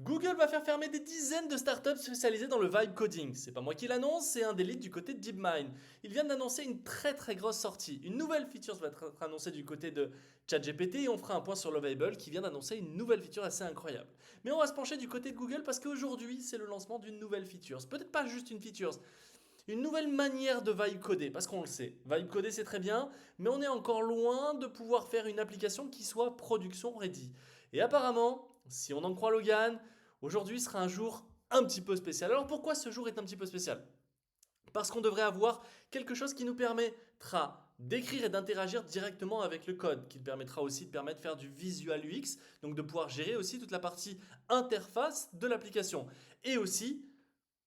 Google va faire fermer des dizaines de startups spécialisées dans le vibe coding. C'est pas moi qui l'annonce, c'est un des leads du côté de DeepMind. Ils viennent d'annoncer une très grosse sortie. Une nouvelle feature va être annoncée du côté de ChatGPT et on fera un point sur Lovable qui vient d'annoncer une nouvelle feature assez incroyable. Mais on va se pencher du côté de Google parce qu'aujourd'hui c'est le lancement d'une nouvelle feature. C'est peut-être pas juste une feature, une nouvelle manière de vibe coder, parce qu'on le sait. Vibe coder c'est très bien, mais on est encore loin de pouvoir faire une application qui soit production ready. Et apparemment, si on en croit Logan, aujourd'hui sera un jour un petit peu spécial. Alors pourquoi ce jour est un petit peu spécial? Parce qu'on devrait avoir quelque chose qui nous permettra d'écrire et d'interagir directement avec le code, qui permettra aussi de faire du visual UX, donc de pouvoir gérer aussi toute la partie interface de l'application. Et aussi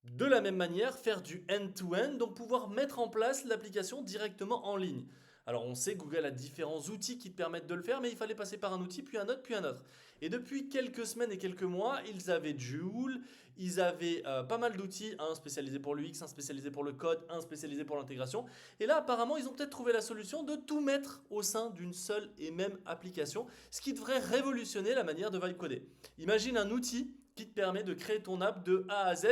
de la même manière, faire du end-to-end, donc pouvoir mettre en place l'application directement en ligne. Alors on sait que Google a différents outils qui te permettent de le faire, mais il fallait passer par un outil, puis un autre, puis un autre. Et depuis quelques semaines et quelques mois, ils avaient Joule, ils avaient pas mal d'outils, un spécialisé pour l'UX, un spécialisé pour le code, un spécialisé pour l'intégration. Et là apparemment ils ont peut-être trouvé la solution de tout mettre au sein d'une seule et même application, ce qui devrait révolutionner la manière de vibe coder. Imagine un outil qui te permet de créer ton app de A à Z,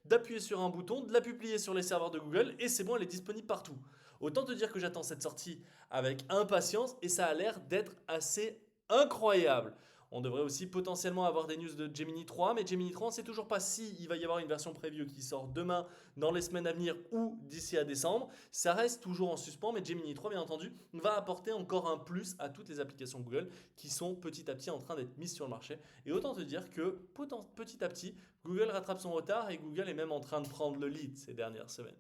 d'appuyer sur un bouton, de la publier sur les serveurs de Google et c'est bon, elle est disponible partout. Autant te dire que j'attends cette sortie avec impatience et ça a l'air d'être assez incroyable. On devrait aussi potentiellement avoir des news de Gemini 3, mais Gemini 3, on ne sait toujours pas si il va y avoir une version preview qui sort demain, dans les semaines à venir ou d'ici à décembre. Ça reste toujours en suspens, mais Gemini 3, bien entendu, va apporter encore un plus à toutes les applications Google qui sont petit à petit en train d'être mises sur le marché. Et autant te dire que petit à petit, Google rattrape son retard et Google est même en train de prendre le lead ces dernières semaines.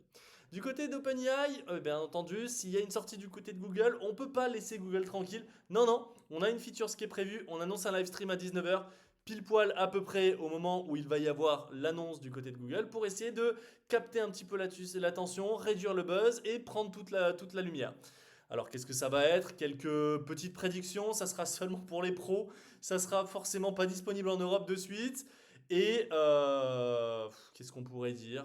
Du côté d'OpenAI, bien entendu, s'il y a une sortie du côté de Google, on ne peut pas laisser Google tranquille. Non, non, on a une feature qui est prévue, on annonce un live stream à 19h, pile poil à peu près au moment où il va y avoir l'annonce du côté de Google pour essayer de capter un petit peu l'attention, réduire le buzz et prendre toute la lumière. Alors qu'est-ce que ça va être? Quelques petites prédictions, ça sera seulement pour les pros, ça sera forcément pas disponible en Europe de suite. Et qu'est-ce qu'on pourrait dire?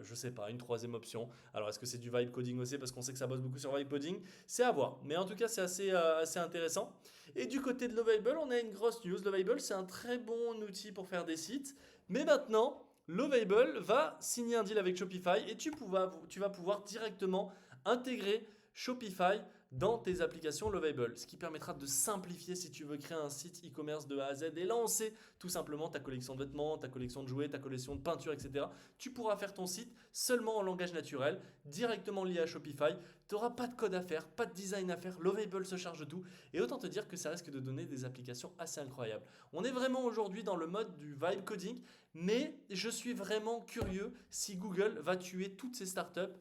Je sais pas, une troisième option. Alors est-ce que c'est du vibe coding aussi? Parce qu'on sait que ça bosse beaucoup sur vibe coding. C'est à voir. Mais en tout cas, c'est assez intéressant. Et du côté de Lovable, on a une grosse news. Lovable, c'est un très bon outil pour faire des sites. Mais maintenant, Lovable va signer un deal avec Shopify et tu vas pouvoir directement intégrer Shopify dans tes applications Lovable, ce qui permettra de simplifier si tu veux créer un site e-commerce de A à Z et lancer tout simplement ta collection de vêtements, ta collection de jouets, ta collection de peinture, etc. Tu pourras faire ton site seulement en langage naturel, directement lié à Shopify. Tu n'auras pas de code à faire, pas de design à faire, Lovable se charge de tout et autant te dire que ça risque de donner des applications assez incroyables. On est vraiment aujourd'hui dans le mode du vibe coding, mais je suis vraiment curieux si Google va tuer toutes ces startups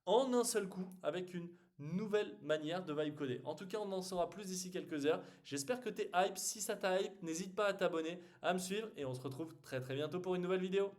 en un seul coup avec une nouvelle manière de vibe coder. En tout cas, on en saura plus d'ici quelques heures. J'espère que t'es hype. Si ça t'a hype, n'hésite pas à t'abonner, à me suivre et on se retrouve très bientôt pour une nouvelle vidéo.